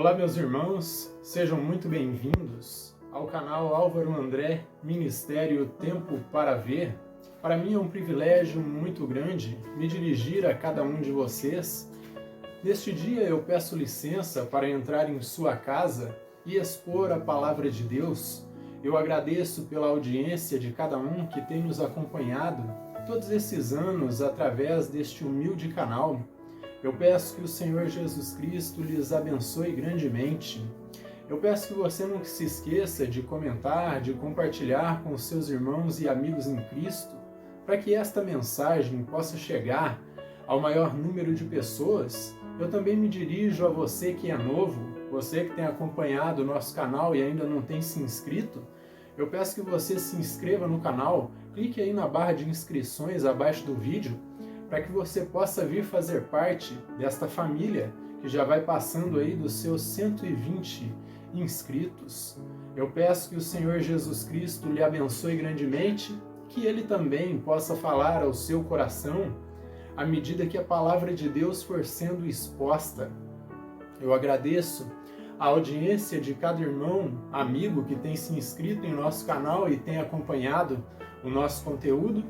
Olá, meus irmãos, sejam muito bem-vindos ao canal Álvaro André, Ministério Tempo para Ver. Para mim é um privilégio muito grande me dirigir a cada um de vocês. Neste dia eu peço licença para entrar em sua casa e expor a palavra de Deus. Eu agradeço pela audiência de cada um que tem nos acompanhado todos esses anos através deste humilde canal. Eu peço que o Senhor Jesus Cristo lhes abençoe grandemente. Eu peço que você não se esqueça de comentar, de compartilhar com os seus irmãos e amigos em Cristo, para que esta mensagem possa chegar ao maior número de pessoas. Eu também me dirijo a você que é novo, você que tem acompanhado o nosso canal e ainda não tem se inscrito. Eu peço que você se inscreva no canal, clique aí na barra de inscrições abaixo do vídeo, para que você possa vir fazer parte desta família que já vai passando aí dos seus 120 inscritos. Eu peço que o Senhor Jesus Cristo lhe abençoe grandemente, que Ele também possa falar ao seu coração à medida que a palavra de Deus for sendo exposta. Eu agradeço a audiência de cada irmão, amigo que tem se inscrito em nosso canal e tem acompanhado o nosso conteúdo.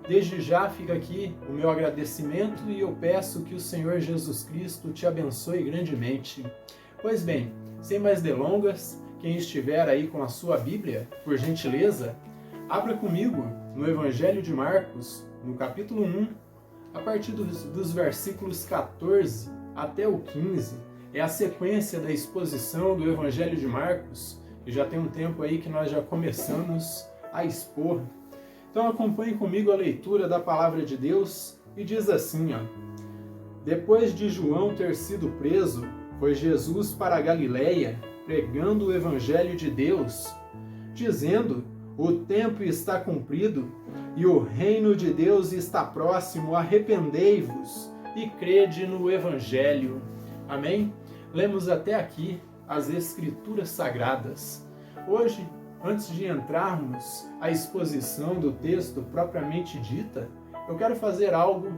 Desde já fica aqui o meu agradecimento e eu peço que o Senhor Jesus Cristo te abençoe grandemente. Pois bem, sem mais delongas, quem estiver aí com a sua Bíblia, por gentileza, abra comigo no Evangelho de Marcos, no capítulo 1, a partir dos versículos 14 até o 15. É a sequência da exposição do Evangelho de Marcos, e já tem um tempo aí que nós já começamos a expor. Então acompanhe comigo a leitura da palavra de Deus e diz assim, Depois de João ter sido preso, foi Jesus para a Galileia, pregando o evangelho de Deus, dizendo, o tempo está cumprido e o reino de Deus está próximo, arrependei-vos e crede no evangelho. Amém? Lemos até aqui as Escrituras Sagradas. Hoje, antes de entrarmos à exposição do texto propriamente dita, eu quero fazer algo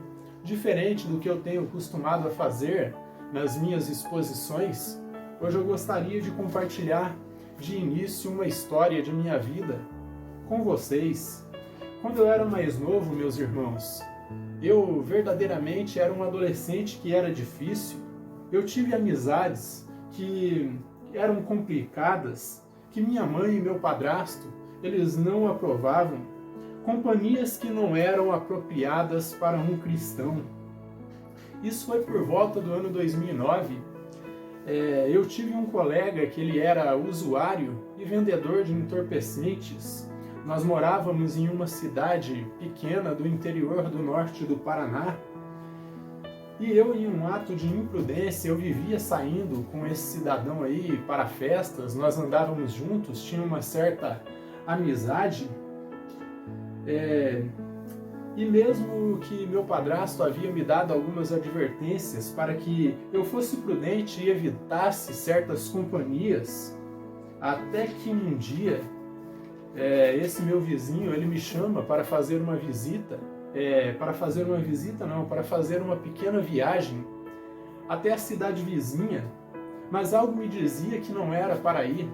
diferente do que eu tenho costumado a fazer nas minhas exposições. Hoje eu gostaria de compartilhar de início uma história de minha vida com vocês. Quando eu era mais novo, meus irmãos, eu verdadeiramente era um adolescente que era difícil. Eu tive amizades que eram complicadas, que minha mãe e meu padrasto, eles não aprovavam, companhias que não eram apropriadas para um cristão. Isso foi por volta do ano 2009. Eu tive um colega que ele era usuário e vendedor de entorpecentes. Nós morávamos em uma cidade pequena do interior do norte do Paraná. E eu, em um ato de imprudência, eu vivia saindo com esse cidadão aí para festas, nós andávamos juntos, tinha uma certa amizade. E mesmo que meu padrasto havia me dado algumas advertências para que eu fosse prudente e evitasse certas companhias, até que um dia, esse meu vizinho, ele me chama para fazer uma visita, para fazer uma pequena viagem até a cidade vizinha, mas algo me dizia que não era para ir,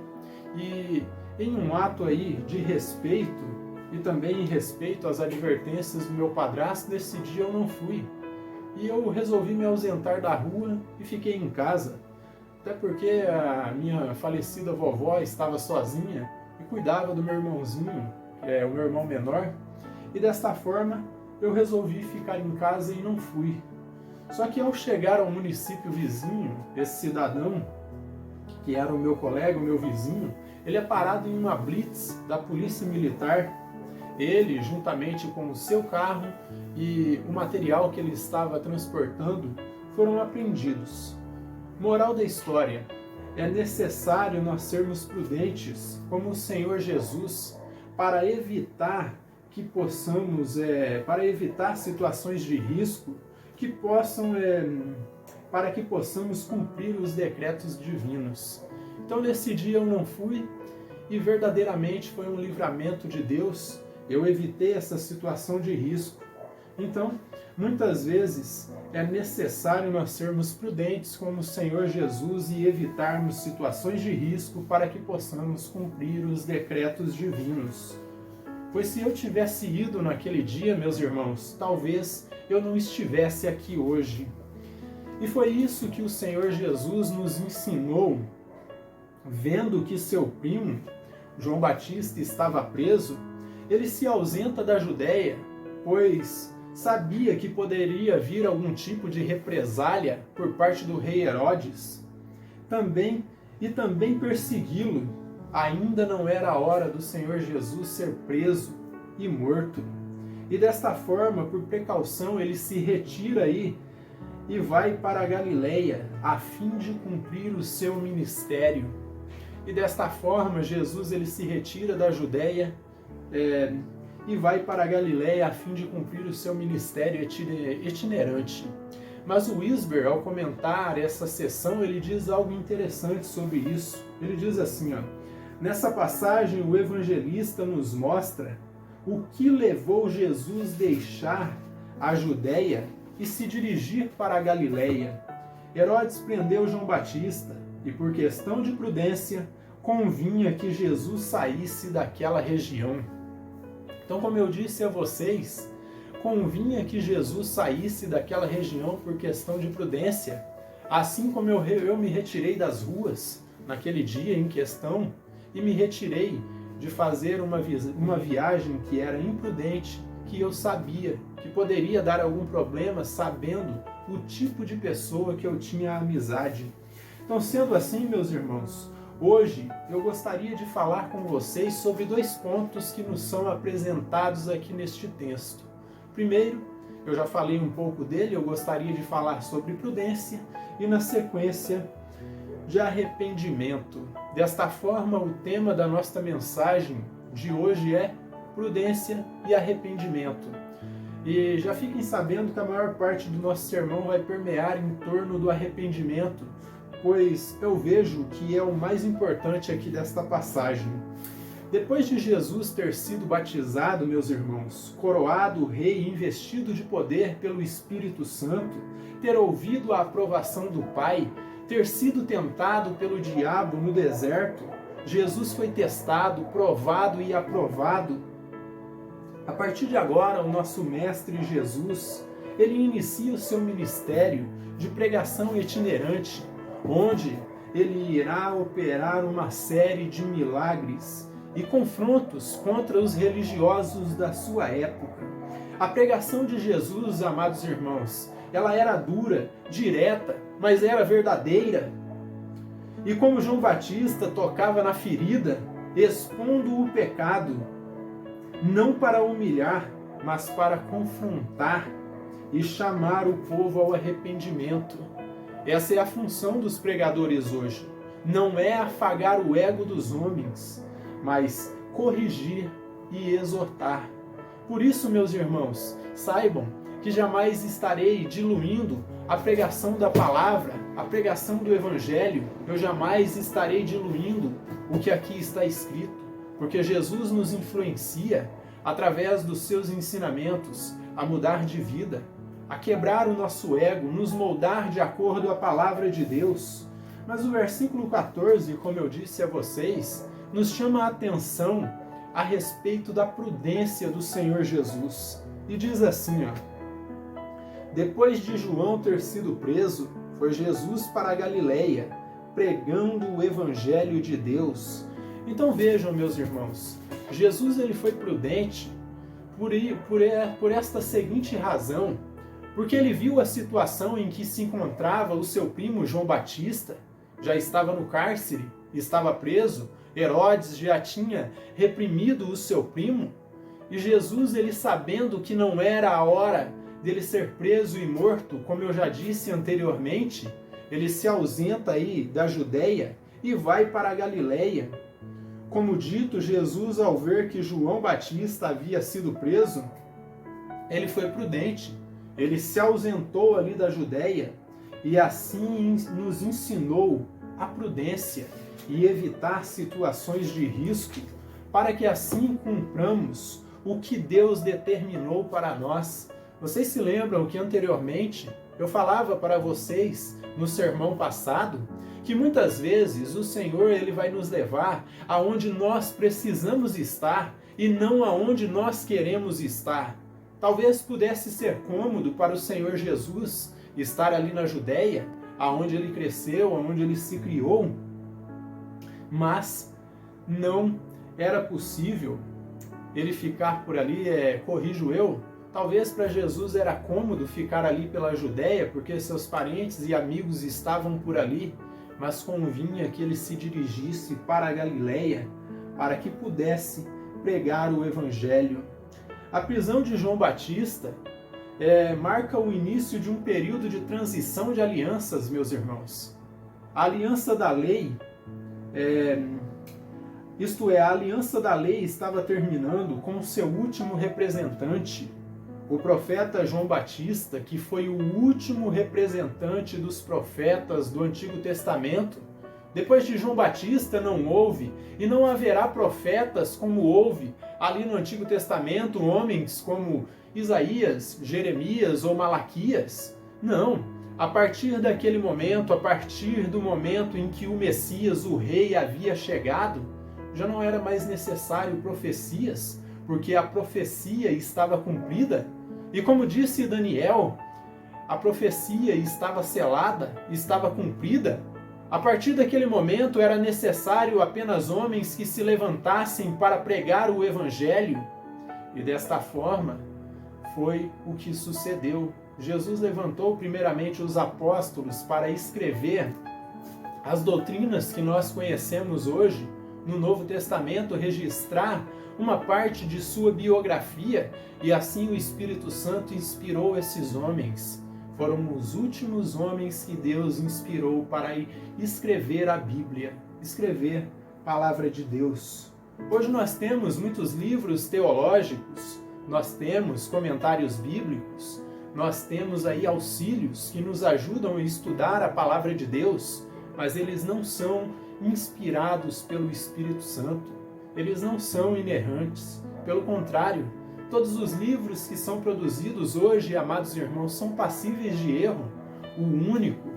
e em um ato aí de respeito, e também em respeito às advertências do meu padrasto, nesse dia eu não fui, e eu resolvi me ausentar da rua e fiquei em casa, até porque a minha falecida vovó estava sozinha e cuidava do meu irmãozinho, o meu irmão menor, e desta forma eu resolvi ficar em casa e não fui. Só que ao chegar ao município vizinho, esse cidadão, que era o meu colega, o meu vizinho, ele é parado em uma blitz da polícia militar. Ele, juntamente com o seu carro e o material que ele estava transportando, foram apreendidos. Moral da história: é necessário nós sermos prudentes, como o Senhor Jesus, para evitar situações de risco para que possamos cumprir os decretos divinos. Então nesse dia eu não fui e verdadeiramente foi um livramento de Deus. Eu evitei essa situação de risco. Então, muitas vezes é necessário nós sermos prudentes como o Senhor Jesus e evitarmos situações de risco para que possamos cumprir os decretos divinos. Pois se eu tivesse ido naquele dia, meus irmãos, talvez eu não estivesse aqui hoje. E foi isso que o Senhor Jesus nos ensinou, vendo que seu primo, João Batista, estava preso. Ele se ausenta da Judéia, pois sabia que poderia vir algum tipo de represália por parte do rei Herodes, também persegui-lo. Ainda não era a hora do Senhor Jesus ser preso e morto. E desta forma, por precaução, ele se retira aí e vai para a Galileia, a fim de cumprir o seu ministério. E desta forma, Jesus ele se retira da Judéia e vai para a Galileia a fim de cumprir o seu ministério itinerante. Mas o Wisber, ao comentar essa sessão, ele diz algo interessante sobre isso. Ele diz assim, nessa passagem o evangelista nos mostra o que levou Jesus deixar a Judéia e se dirigir para a Galileia. Herodes prendeu João Batista e, por questão de prudência, convinha que Jesus saísse daquela região. Então, como eu disse a vocês, convinha que Jesus saísse daquela região por questão de prudência. Assim como eu me retirei das ruas naquele dia em questão e me retirei de fazer uma viagem que era imprudente, que eu sabia que poderia dar algum problema, sabendo o tipo de pessoa que eu tinha amizade. Então, sendo assim, meus irmãos, hoje eu gostaria de falar com vocês sobre 2 pontos que nos são apresentados aqui neste texto. Primeiro, eu já falei um pouco dele, eu gostaria de falar sobre prudência e, na sequência, de arrependimento. Desta forma, o tema da nossa mensagem de hoje é prudência e arrependimento. E já fiquem sabendo que a maior parte do nosso sermão vai permear em torno do arrependimento, pois eu vejo que é o mais importante aqui desta passagem. Depois de Jesus ter sido batizado, meus irmãos, coroado rei e investido de poder pelo Espírito Santo, ter ouvido a aprovação do Pai, ter sido tentado pelo diabo no deserto, Jesus foi testado, provado e aprovado. A partir de agora, o nosso Mestre Jesus, ele inicia o seu ministério de pregação itinerante, onde ele irá operar uma série de milagres e confrontos contra os religiosos da sua época. A pregação de Jesus, amados irmãos, ela era dura, direta, mas era verdadeira. E como João Batista tocava na ferida, expondo o pecado, não para humilhar, mas para confrontar e chamar o povo ao arrependimento. Essa é a função dos pregadores hoje. Não é afagar o ego dos homens, mas corrigir e exortar. Por isso, meus irmãos, saibam que jamais estarei diluindo a pregação da palavra, a pregação do Evangelho. Eu jamais estarei diluindo o que aqui está escrito, porque Jesus nos influencia, através dos seus ensinamentos, a mudar de vida, a quebrar o nosso ego, nos moldar de acordo à palavra de Deus. Mas o versículo 14, como eu disse a vocês, nos chama a atenção a respeito da prudência do Senhor Jesus. E diz assim, depois de João ter sido preso, foi Jesus para a Galileia, pregando o Evangelho de Deus. Então vejam, meus irmãos, Jesus ele foi prudente por esta seguinte razão, porque ele viu a situação em que se encontrava o seu primo João Batista, já estava no cárcere, estava preso, Herodes já tinha reprimido o seu primo, e Jesus, ele sabendo que não era a hora dele ser preso e morto, como eu já disse anteriormente, ele se ausenta aí da Judéia e vai para a Galileia. Como dito, Jesus, ao ver que João Batista havia sido preso, ele foi prudente, ele se ausentou ali da Judéia e assim nos ensinou a prudência e evitar situações de risco, para que assim cumpramos o que Deus determinou para nós Vocês se lembram que anteriormente eu falava para vocês no sermão passado que muitas vezes o Senhor ele vai nos levar aonde nós precisamos estar e não aonde nós queremos estar. Talvez pudesse ser cômodo para o Senhor Jesus estar ali na Judéia, aonde ele cresceu, aonde ele se criou, mas não era possível ele ficar por ali, corrijo eu, talvez para Jesus era cômodo ficar ali pela Judéia, porque seus parentes e amigos estavam por ali, mas convinha que ele se dirigisse para a Galileia, para que pudesse pregar o Evangelho. A prisão de João Batista marca o início de um período de transição de alianças, meus irmãos. A aliança da lei, a aliança da lei estava terminando com o seu último representante, o profeta João Batista, que foi o último representante dos profetas do Antigo Testamento. Depois de João Batista não houve e não haverá profetas como houve ali no Antigo Testamento, homens como Isaías, Jeremias ou Malaquias. Não, a partir daquele momento, a partir do momento em que o Messias, o rei, havia chegado, já não era mais necessário profecias, porque a profecia estava cumprida. E como disse Daniel, a profecia estava selada, estava cumprida. A partir daquele momento era necessário apenas homens que se levantassem para pregar o Evangelho. E desta forma foi o que sucedeu. Jesus levantou primeiramente os apóstolos para escrever as doutrinas que nós conhecemos hoje no Novo Testamento, registrar uma parte de sua biografia, e assim o Espírito Santo inspirou esses homens. Foram os últimos homens que Deus inspirou para escrever a Bíblia, escrever a palavra de Deus. Hoje nós temos muitos livros teológicos, nós temos comentários bíblicos, nós temos aí auxílios que nos ajudam a estudar a palavra de Deus, mas eles não são inspirados pelo Espírito Santo. Eles não são inerrantes. Pelo contrário, todos os livros que são produzidos hoje, amados irmãos, são passíveis de erro. O único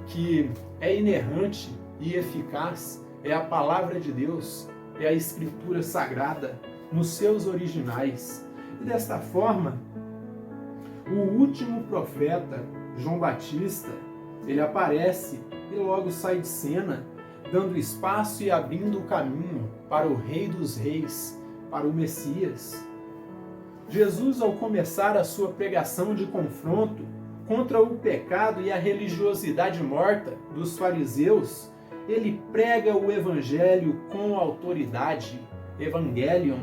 que é inerrante e eficaz é a palavra de Deus, é a Escritura Sagrada, nos seus originais. E desta forma, o último profeta, João Batista, ele aparece e logo sai de cena, dando espaço e abrindo o caminho para o Rei dos Reis, para o Messias. Jesus, ao começar a sua pregação de confronto contra o pecado e a religiosidade morta dos fariseus, ele prega o Evangelho com autoridade. Evangelion.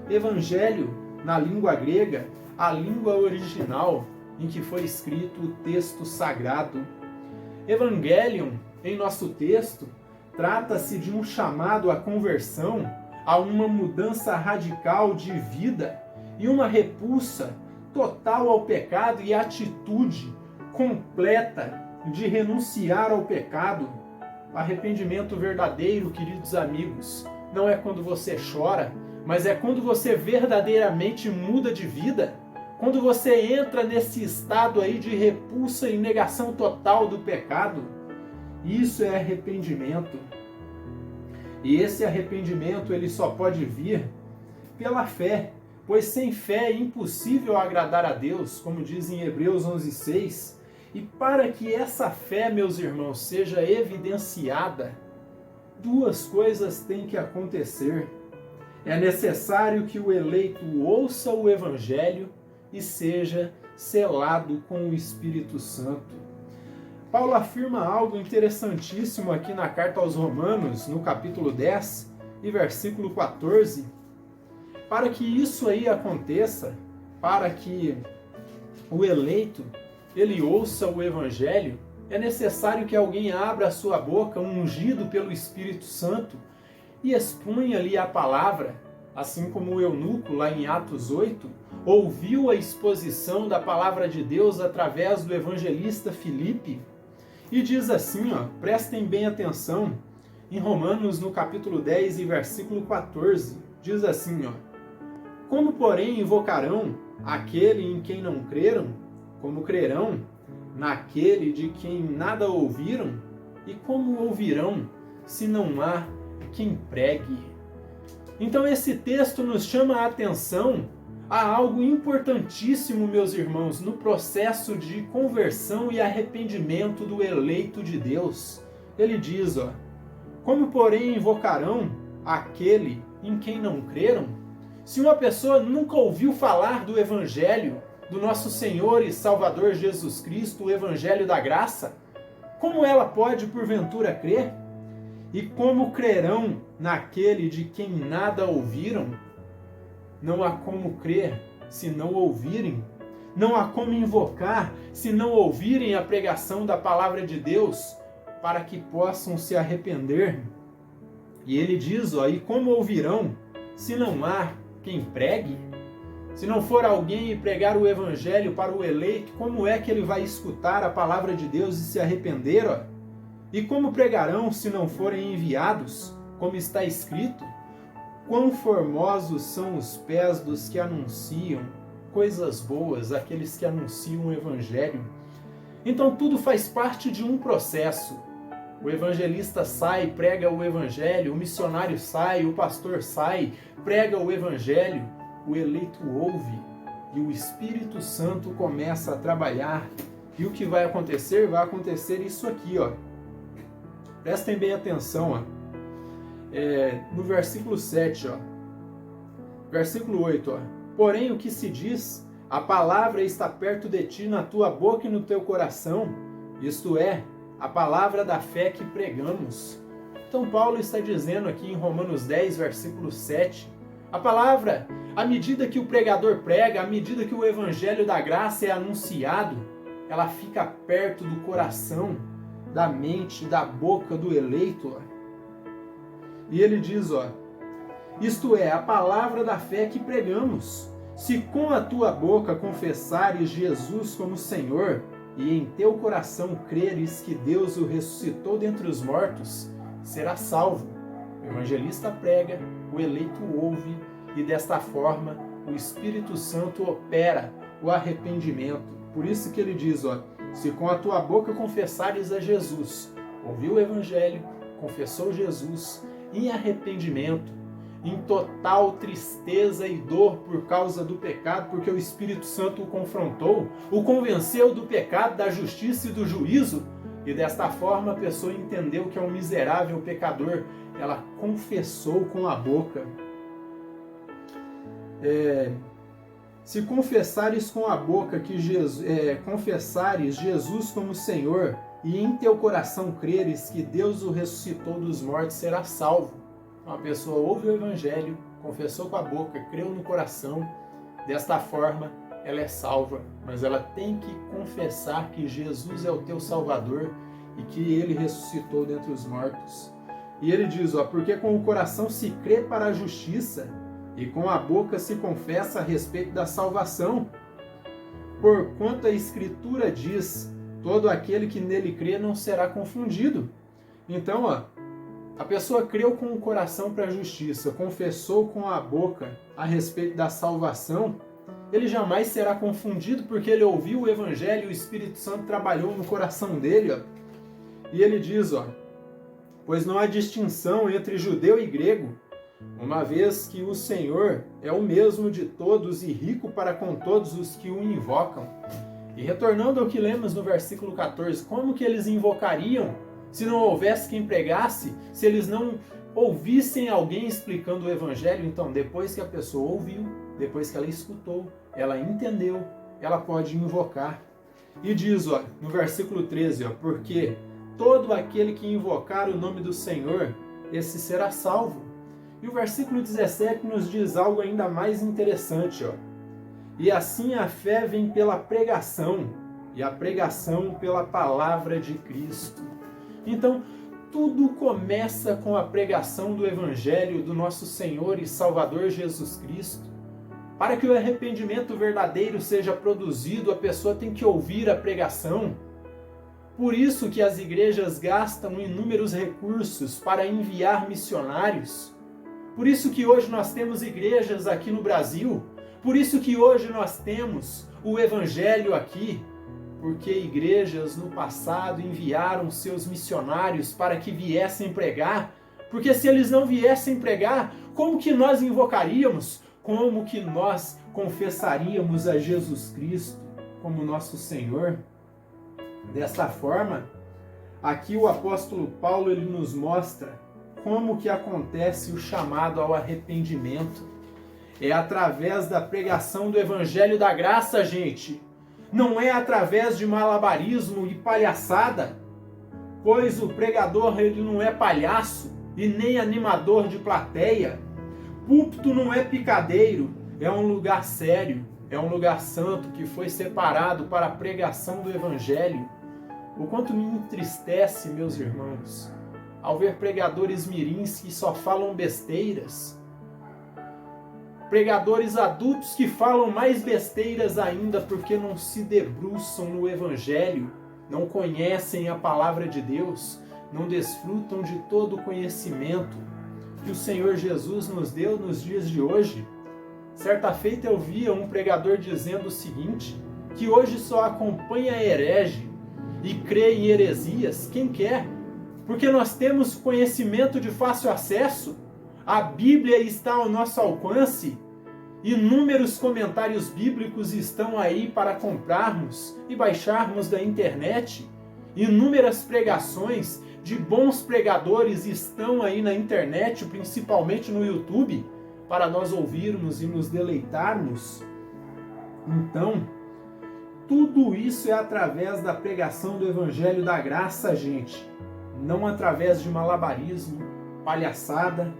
Evangelho, na língua grega, a língua original em que foi escrito o texto sagrado. Evangelion, em nosso texto, trata-se de um chamado à conversão, a uma mudança radical de vida e uma repulsa total ao pecado e atitude completa de renunciar ao pecado. Arrependimento verdadeiro, queridos amigos, não é quando você chora, mas é quando você verdadeiramente muda de vida, quando você entra nesse estado aí de repulsa e negação total do pecado. Isso é arrependimento. E esse arrependimento ele só pode vir pela fé, pois sem fé é impossível agradar a Deus, como diz em Hebreus 11:6. E para que essa fé, meus irmãos, seja evidenciada, duas coisas têm que acontecer. É necessário que o eleito ouça o Evangelho e seja selado com o Espírito Santo. Paulo afirma algo interessantíssimo aqui na carta aos Romanos, no capítulo 10 e versículo 14. Para que isso aí aconteça, para que o eleito ele ouça o Evangelho, é necessário que alguém abra a sua boca, ungido pelo Espírito Santo, e exponha ali a palavra, assim como o eunuco, lá em Atos 8, ouviu a exposição da palavra de Deus através do evangelista Filipe. E diz assim, prestem bem atenção, em Romanos, no capítulo 10 e versículo 14, diz assim, como porém invocarão aquele em quem não creram, como crerão naquele de quem nada ouviram? E como ouvirão, se não há quem pregue? Então esse texto nos chama a atenção a algo importantíssimo, meus irmãos, no processo de conversão e arrependimento do eleito de Deus. Ele diz, como porém invocarão aquele em quem não creram? Se uma pessoa nunca ouviu falar do Evangelho, do nosso Senhor e Salvador Jesus Cristo, o Evangelho da graça, como ela pode porventura crer? E como crerão naquele de quem nada ouviram? Não há como crer se não ouvirem. Não há como invocar se não ouvirem a pregação da palavra de Deus, para que possam se arrepender. E ele diz, e como ouvirão se não há quem pregue? Se não for alguém pregar o evangelho para o eleito, como é que ele vai escutar a palavra de Deus e se arrepender? E como pregarão se não forem enviados? Como está escrito, quão formosos são os pés dos que anunciam coisas boas, aqueles que anunciam o evangelho. Então tudo faz parte de um processo. O evangelista sai, prega o evangelho, o missionário sai, o pastor sai, prega o evangelho, o eleito ouve e o Espírito Santo começa a trabalhar. E o que vai acontecer? Vai acontecer isso aqui, Prestem bem atenção, no versículo 7, versículo 8, porém o que se diz, a palavra está perto de ti, na tua boca e no teu coração, isto é, a palavra da fé que pregamos. Então Paulo está dizendo aqui em Romanos 10, versículo 7, a palavra, à medida que o pregador prega, à medida que o evangelho da graça é anunciado, ela fica perto do coração, da mente, da boca do eleito. E ele diz, isto é, a palavra da fé que pregamos. Se com a tua boca confessares Jesus como Senhor, e em teu coração creres que Deus o ressuscitou dentre os mortos, serás salvo. O evangelista prega, o eleito ouve, e desta forma o Espírito Santo opera o arrependimento. Por isso que ele diz, se com a tua boca confessares a Jesus, ouviu o evangelho, confessou Jesus, em arrependimento, em total tristeza e dor por causa do pecado, porque o Espírito Santo o confrontou, o convenceu do pecado, da justiça e do juízo, e desta forma a pessoa entendeu que é um miserável pecador, ela confessou com a boca. Se confessares com a boca que confessares Jesus como Senhor, e em teu coração creres que Deus o ressuscitou dos mortos, será salvo. Uma pessoa ouve o evangelho, confessou com a boca, creu no coração, desta forma ela é salva, mas ela tem que confessar que Jesus é o teu Salvador e que ele ressuscitou dentre os mortos. E ele diz, porque com o coração se crê para a justiça e com a boca se confessa a respeito da salvação. Porquanto a Escritura diz, todo aquele que nele crê não será confundido. Então, a pessoa creu com o coração para a justiça, confessou com a boca a respeito da salvação, ele jamais será confundido porque ele ouviu o evangelho e o Espírito Santo trabalhou no coração dele. E ele diz, pois não há distinção entre judeu e grego, uma vez que o Senhor é o mesmo de todos e rico para com todos os que o invocam. E retornando ao que lemos no versículo 14, como que eles invocariam se não houvesse quem pregasse, se eles não ouvissem alguém explicando o evangelho? Então, depois que a pessoa ouviu, depois que ela escutou, ela entendeu, ela pode invocar. E diz, no versículo 13, porque todo aquele que invocar o nome do Senhor, esse será salvo. E o versículo 17 nos diz algo ainda mais interessante, e assim a fé vem pela pregação, e a pregação pela palavra de Cristo. Então, tudo começa com a pregação do Evangelho do nosso Senhor e Salvador Jesus Cristo. Para que o arrependimento verdadeiro seja produzido, a pessoa tem que ouvir a pregação. Por isso que as igrejas gastam inúmeros recursos para enviar missionários. Por isso que hoje nós temos igrejas aqui no Brasil Por isso que hoje nós temos o Evangelho aqui, porque igrejas no passado enviaram seus missionários para que viessem pregar, porque se eles não viessem pregar, como que nós invocaríamos? Como que nós confessaríamos a Jesus Cristo como nosso Senhor? Desta forma, aqui o apóstolo Paulo ele nos mostra como que acontece o chamado ao arrependimento. É através da pregação do Evangelho da Graça, gente. Não é através de malabarismo e palhaçada, pois o pregador ele não é palhaço e nem animador de plateia. Púlpito não é picadeiro, é um lugar sério, é um lugar santo que foi separado para a pregação do Evangelho. O quanto me entristece, meus irmãos, ao ver pregadores mirins que só falam besteiras, pregadores adultos que falam mais besteiras ainda porque não se debruçam no Evangelho, não conhecem a palavra de Deus, não desfrutam de todo o conhecimento que o Senhor Jesus nos deu nos dias de hoje. Certa feita eu via um pregador dizendo o seguinte, que hoje só acompanha herege e crê em heresias quem quer, porque nós temos conhecimento de fácil acesso, a Bíblia está ao nosso alcance, inúmeros comentários bíblicos estão aí para comprarmos e baixarmos da internet, inúmeras pregações de bons pregadores estão aí na internet, principalmente no YouTube, para nós ouvirmos e nos deleitarmos. Então, tudo isso é através da pregação do Evangelho da Graça, gente. Não através de malabarismo, palhaçada,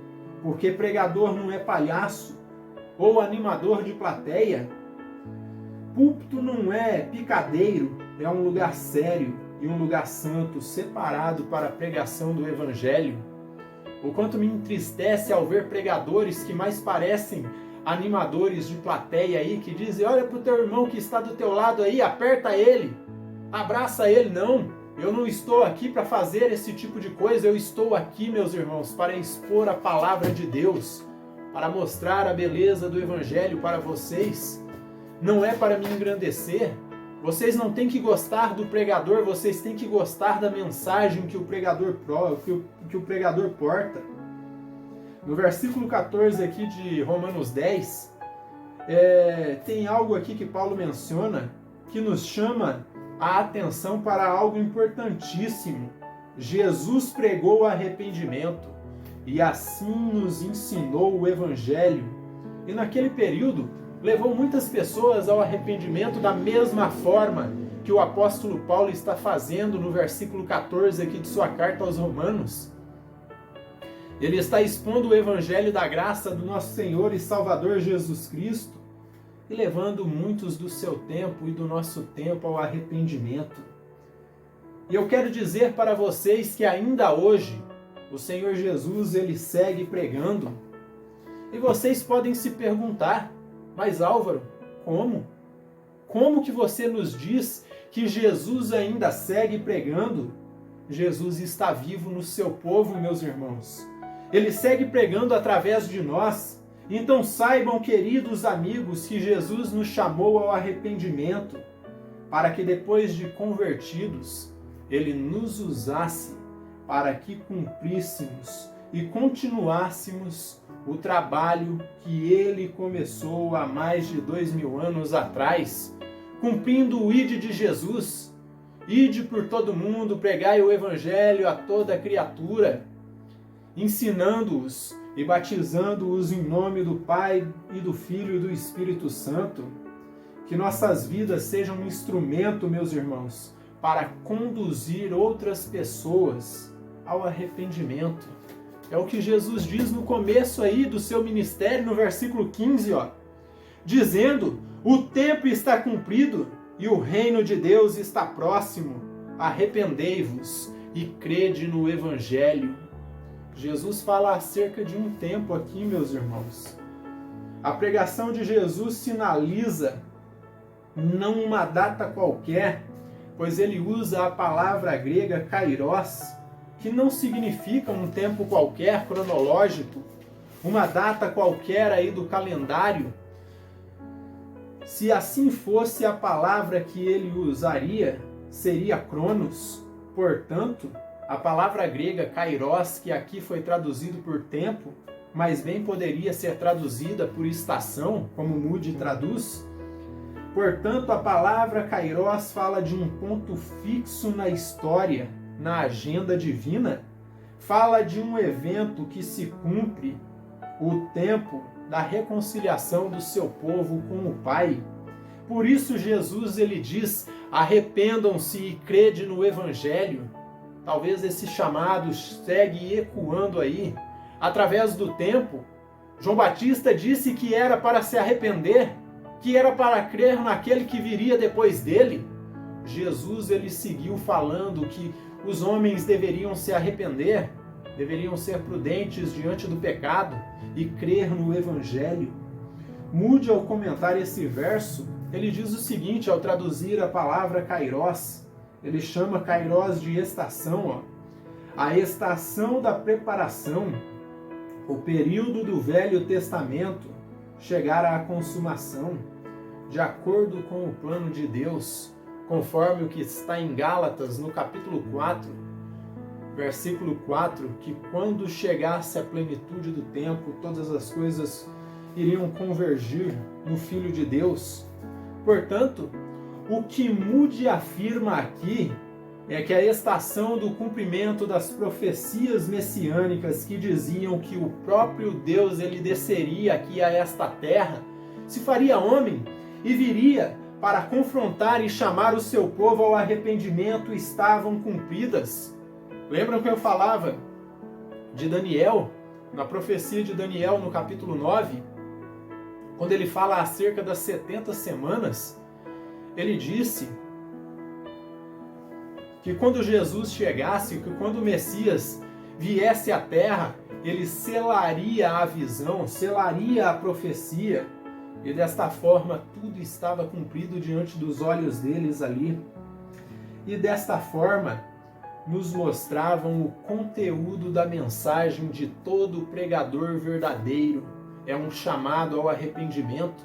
porque pregador não é palhaço ou animador de plateia. Púlpito não é picadeiro, é um lugar sério e um lugar santo, separado para a pregação do Evangelho. O quanto me entristece ao ver pregadores que mais parecem animadores de plateia aí, que dizem, olha para o teu irmão que está do teu lado aí, aperta ele, abraça ele. Não, eu não estou aqui para fazer esse tipo de coisa, eu estou aqui, meus irmãos, para expor a palavra de Deus, para mostrar a beleza do Evangelho para vocês. Não é para me engrandecer. Vocês não têm que gostar do pregador, vocês têm que gostar da mensagem que o pregador porta. No versículo 14 aqui de Romanos 10, tem algo aqui que Paulo menciona que nos chama a atenção para algo importantíssimo. Jesus pregou o arrependimento e assim nos ensinou o Evangelho. E naquele período, levou muitas pessoas ao arrependimento da mesma forma que o apóstolo Paulo está fazendo no versículo 14 aqui de sua carta aos Romanos. Ele está expondo o Evangelho da graça do nosso Senhor e Salvador Jesus Cristo e levando muitos do seu tempo e do nosso tempo ao arrependimento. E eu quero dizer para vocês que ainda hoje o Senhor Jesus ele segue pregando. E vocês podem se perguntar, mas Álvaro, como? Como que você nos diz que Jesus ainda segue pregando? Jesus está vivo no seu povo, meus irmãos. Ele segue pregando através de nós. Então saibam, queridos amigos, que Jesus nos chamou ao arrependimento, para que depois de convertidos, Ele nos usasse para que cumpríssemos e continuássemos o trabalho que Ele começou há mais de 2000 anos atrás, cumprindo o ide de Jesus. Ide por todo mundo, pregai o Evangelho a toda criatura, ensinando-os e batizando-os em nome do Pai e do Filho e do Espírito Santo. Que nossas vidas sejam um instrumento, meus irmãos, para conduzir outras pessoas ao arrependimento. É o que Jesus diz no começo aí do seu ministério, no versículo 15, dizendo, o tempo está cumprido e o reino de Deus está próximo. Arrependei-vos e crede no Evangelho. Jesus fala acerca de um tempo aqui, meus irmãos. A pregação de Jesus sinaliza não uma data qualquer, pois ele usa a palavra grega kairos, que não significa um tempo qualquer cronológico, uma data qualquer aí do calendário, Se assim fosse, a palavra que ele usaria seria cronos. Portanto, a palavra grega kairos, que aqui foi traduzido por tempo, mas bem poderia ser traduzida por estação, como Moody traduz. Portanto, a palavra kairos fala de um ponto fixo na história, na agenda divina, fala de um evento que se cumpre, o tempo da reconciliação do seu povo com o Pai. Por isso Jesus ele diz: arrependam-se e crede no Evangelho. Talvez esse chamado segue ecoando aí. Através do tempo, João Batista disse que era para se arrepender, que era para crer naquele que viria depois dele. Jesus ele seguiu falando que os homens deveriam se arrepender, deveriam ser prudentes diante do pecado e crer no Evangelho. Moody, ao comentar esse verso, ele diz o seguinte, ao traduzir a palavra kairos, ele chama kairos de estação, a estação da preparação, o período do Velho Testamento chegar à consumação, de acordo com o plano de Deus, conforme o que está em Gálatas, no capítulo 4, versículo 4, que quando chegasse a plenitude do tempo, todas as coisas iriam convergir no Filho de Deus. Portanto, o que Moody afirma aqui é que a estação do cumprimento das profecias messiânicas que diziam que o próprio Deus ele desceria aqui a esta terra, se faria homem e viria para confrontar e chamar o seu povo ao arrependimento, estavam cumpridas. Lembram que eu falava de Daniel, na profecia de Daniel no capítulo 9, quando ele fala acerca das 70 semanas, ele disse que quando Jesus chegasse, que quando o Messias viesse à terra, ele selaria a visão, selaria a profecia, e desta forma tudo estava cumprido diante dos olhos deles ali. E desta forma nos mostravam o conteúdo da mensagem de todo pregador verdadeiro. É um chamado ao arrependimento.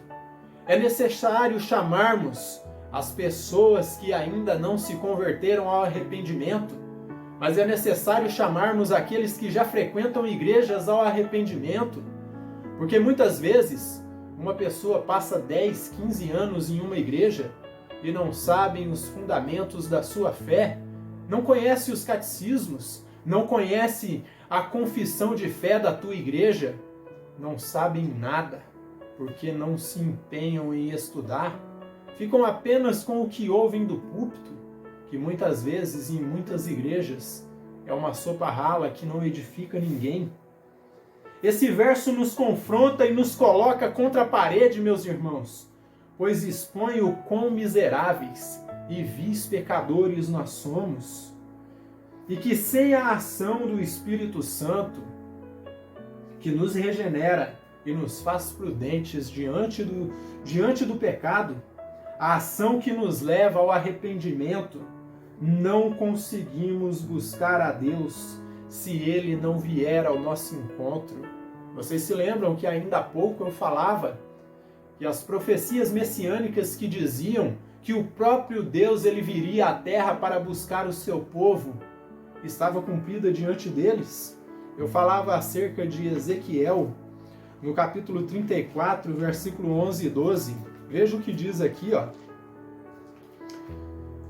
É necessário chamarmos as pessoas que ainda não se converteram ao arrependimento, mas é necessário chamarmos aqueles que já frequentam igrejas ao arrependimento, porque muitas vezes uma pessoa passa 10, 15 anos em uma igreja e não sabem os fundamentos da sua fé, não conhece os catecismos, não conhece a confissão de fé da tua igreja, não sabem nada, porque não se empenham em estudar, ficam apenas com o que ouvem do púlpito, que muitas vezes em muitas igrejas é uma sopa rala que não edifica ninguém. Esse verso nos confronta e nos coloca contra a parede, meus irmãos, pois expõe o quão miseráveis e vis pecadores nós somos, e que sem a ação do Espírito Santo, que nos regenera e nos faz prudentes diante do pecado, a ação que nos leva ao arrependimento, não conseguimos buscar a Deus se Ele não vier ao nosso encontro. Vocês se lembram que ainda há pouco eu falava que as profecias messiânicas que diziam que o próprio Deus ele viria à terra para buscar o seu povo, estava cumprida diante deles? Eu falava acerca de Ezequiel, no capítulo 34, versículo 11 e 12. Veja o que diz aqui, ó.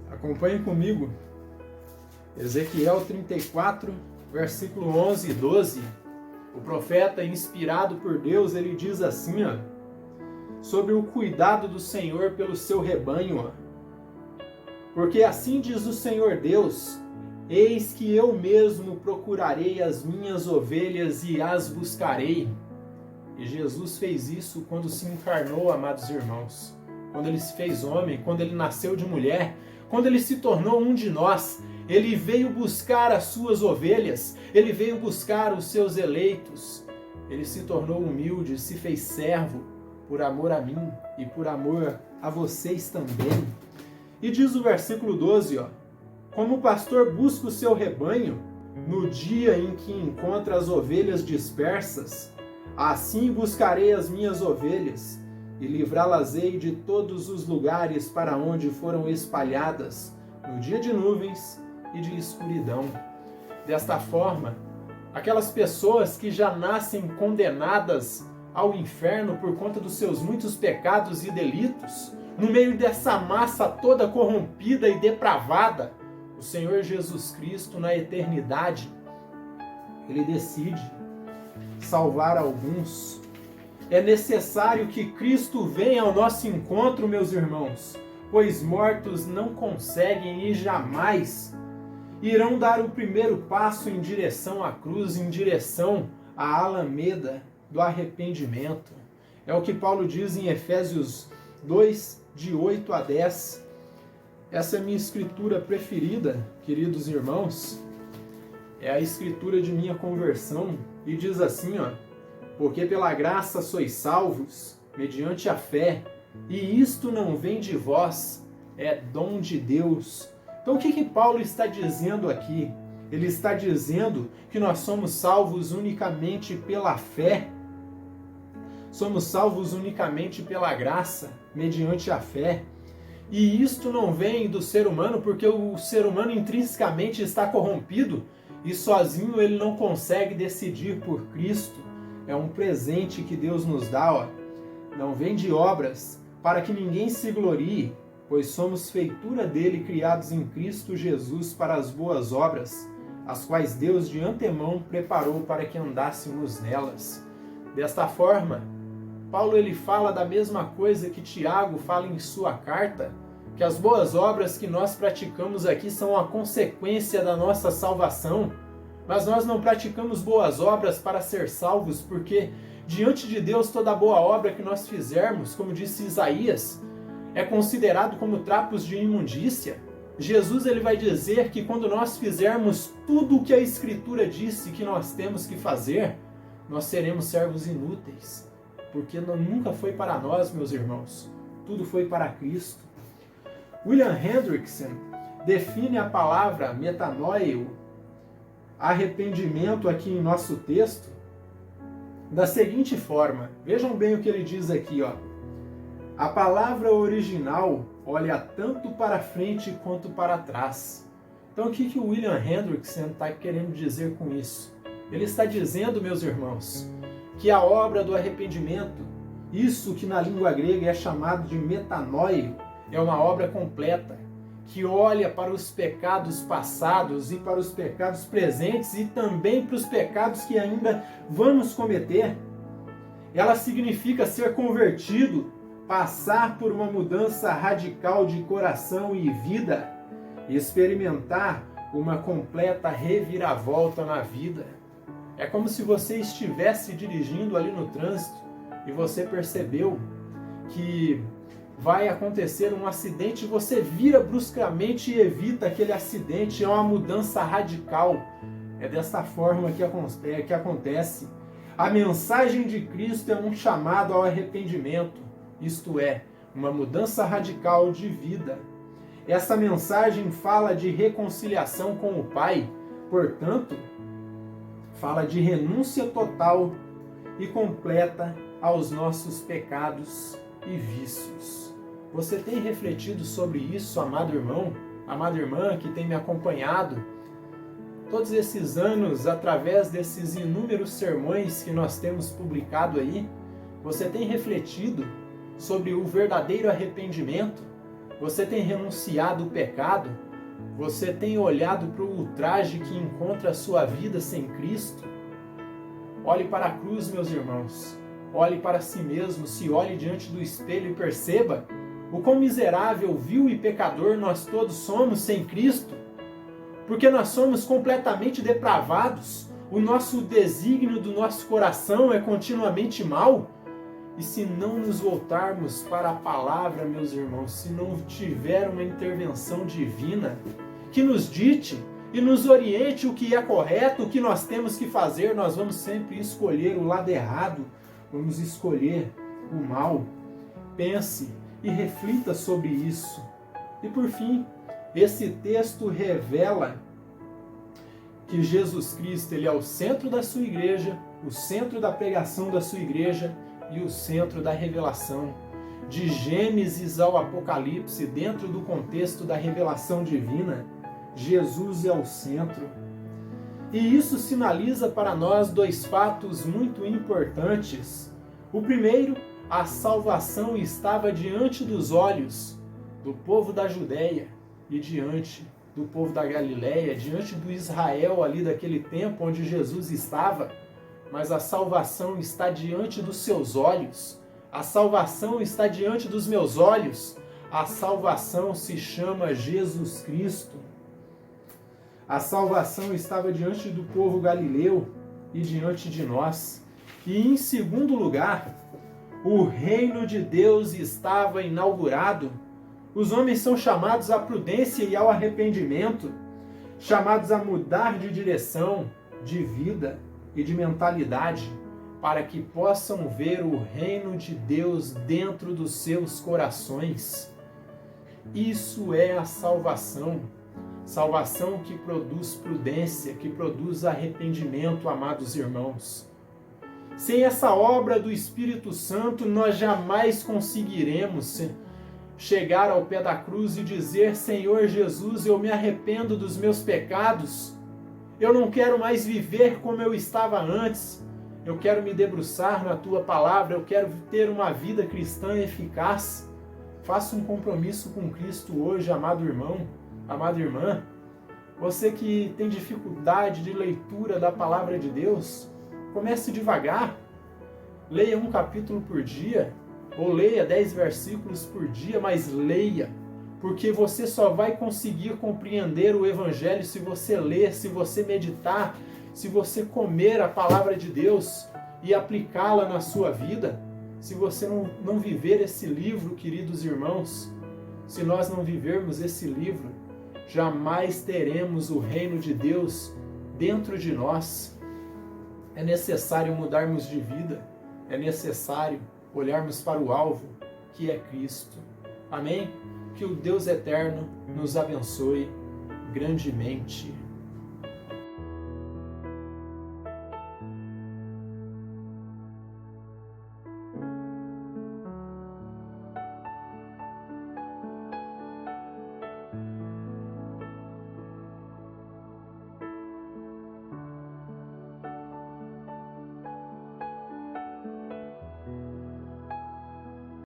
Acompanhe comigo. Ezequiel 34, versículo 11 e 12. O profeta, inspirado por Deus, ele diz assim, ó, sobre o cuidado do Senhor pelo seu rebanho, ó. Porque assim diz o Senhor Deus: eis que eu mesmo procurarei as minhas ovelhas e as buscarei. E Jesus fez isso quando se encarnou, amados irmãos. Quando ele se fez homem, quando ele nasceu de mulher, quando ele se tornou um de nós, ele veio buscar as suas ovelhas, ele veio buscar os seus eleitos. Ele se tornou humilde, se fez servo por amor a mim e por amor a vocês também. E diz o versículo 12, ó, como o pastor busca o seu rebanho no dia em que encontra as ovelhas dispersas, assim buscarei as minhas ovelhas, e livrá-las-ei de todos os lugares para onde foram espalhadas, no dia de nuvens e de escuridão. Desta forma, aquelas pessoas que já nascem condenadas ao inferno por conta dos seus muitos pecados e delitos, no meio dessa massa toda corrompida e depravada, o Senhor Jesus Cristo, na eternidade, Ele decide salvar alguns. É necessário que Cristo venha ao nosso encontro, meus irmãos, pois mortos não conseguem e jamais irão dar o primeiro passo em direção à cruz, em direção à alameda do arrependimento. É o que Paulo diz em Efésios 2, de 8 a 10. Essa é a minha escritura preferida, queridos irmãos. É a escritura de minha conversão e diz assim, porque pela graça sois salvos, mediante a fé, e isto não vem de vós, é dom de Deus. Então o que Paulo está dizendo aqui? Ele está dizendo que nós somos salvos unicamente pela fé. Somos salvos unicamente pela graça, mediante a fé. E isto não vem do ser humano, porque o ser humano intrinsecamente está corrompido e sozinho ele não consegue decidir por Cristo. É um presente que Deus nos dá, Não vem de obras, para que ninguém se glorie, pois somos feitura dele, criados em Cristo Jesus para as boas obras, as quais Deus de antemão preparou para que andássemos nelas. Desta forma, Paulo ele fala da mesma coisa que Tiago fala em sua carta, que as boas obras que nós praticamos aqui são a consequência da nossa salvação, mas nós não praticamos boas obras para ser salvos, porque diante de Deus toda boa obra que nós fizermos, como disse Isaías, é considerado como trapos de imundícia. Jesus ele vai dizer que quando nós fizermos tudo o que a Escritura disse que nós temos que fazer, nós seremos servos inúteis, porque nunca foi para nós, meus irmãos, tudo foi para Cristo. William Hendrickson define a palavra metanoia, arrependimento aqui em nosso texto, da seguinte forma. Vejam bem o que ele diz aqui, A palavra original olha tanto para frente quanto para trás. Então o que o William Hendrickson está querendo dizer com isso? Ele está dizendo, meus irmãos, que a obra do arrependimento, isso que na língua grega é chamado de metanoia, é uma obra completa, que olha para os pecados passados e para os pecados presentes e também para os pecados que ainda vamos cometer. Ela significa ser convertido, passar por uma mudança radical de coração e vida, e experimentar uma completa reviravolta na vida. É como se você estivesse dirigindo ali no trânsito e você percebeu que vai acontecer um acidente, você vira bruscamente e evita aquele acidente. É uma mudança radical. É dessa forma que acontece. A mensagem de Cristo é um chamado ao arrependimento, isto é, uma mudança radical de vida. Essa mensagem fala de reconciliação com o Pai, portanto, fala de renúncia total e completa aos nossos pecados e vícios. Você tem refletido sobre isso, amado irmão, amada irmã que tem me acompanhado todos esses anos através desses inúmeros sermões que nós temos publicado aí? Você tem refletido sobre o verdadeiro arrependimento? Você tem renunciado o pecado? Você tem olhado para o ultraje que encontra a sua vida sem Cristo? Olhe para a cruz, meus irmãos. Olhe para si mesmo, se olhe diante do espelho e perceba o quão miserável, vil e pecador nós todos somos sem Cristo. Porque nós somos completamente depravados. O nosso desígnio do nosso coração é continuamente mau. E se não nos voltarmos para a palavra, meus irmãos, se não tiver uma intervenção divina que nos dite e nos oriente o que é correto, o que nós temos que fazer, nós vamos sempre escolher o lado errado, vamos escolher o mal. Pense e reflita sobre isso. E por fim, esse texto revela que Jesus Cristo ele é o centro da sua igreja, o centro da pregação da sua igreja, e o centro da revelação. de Gênesis ao Apocalipse, dentro do contexto da revelação divina, Jesus é o centro. E isso sinaliza para nós dois fatos muito importantes. O primeiro, a salvação estava diante dos olhos do povo da Judéia e diante do povo da Galiléia, diante do Israel ali daquele tempo onde Jesus estava, mas a salvação está diante dos seus olhos, a salvação está diante dos meus olhos, a salvação se chama Jesus Cristo. A salvação estava diante do povo galileu e diante de nós. E em segundo lugar, o reino de Deus estava inaugurado. Os homens são chamados à prudência e ao arrependimento, chamados a mudar de direção, de vida e de mentalidade, para que possam ver o reino de Deus dentro dos seus corações. Isso é a salvação. Salvação que produz prudência, que produz arrependimento, amados irmãos. Sem essa obra do Espírito Santo, nós jamais conseguiremos chegar ao pé da cruz e dizer: Senhor Jesus, eu me arrependo dos meus pecados, eu não quero mais viver como eu estava antes, eu quero me debruçar na Tua Palavra, eu quero ter uma vida cristã eficaz. Faça um compromisso com Cristo hoje, amado irmão, amada irmã. Você que tem dificuldade de leitura da Palavra de Deus, comece devagar. Leia um capítulo por dia, ou leia 10 versículos por dia, mas leia, porque você só vai conseguir compreender o Evangelho se você ler, se você meditar, se você comer a Palavra de Deus e aplicá-la na sua vida. Se você não viver esse livro, queridos irmãos, se nós não vivermos esse livro, jamais teremos o reino de Deus dentro de nós. É necessário mudarmos de vida, é necessário olharmos para o alvo, que é Cristo. Amém? Que o Deus eterno nos abençoe grandemente.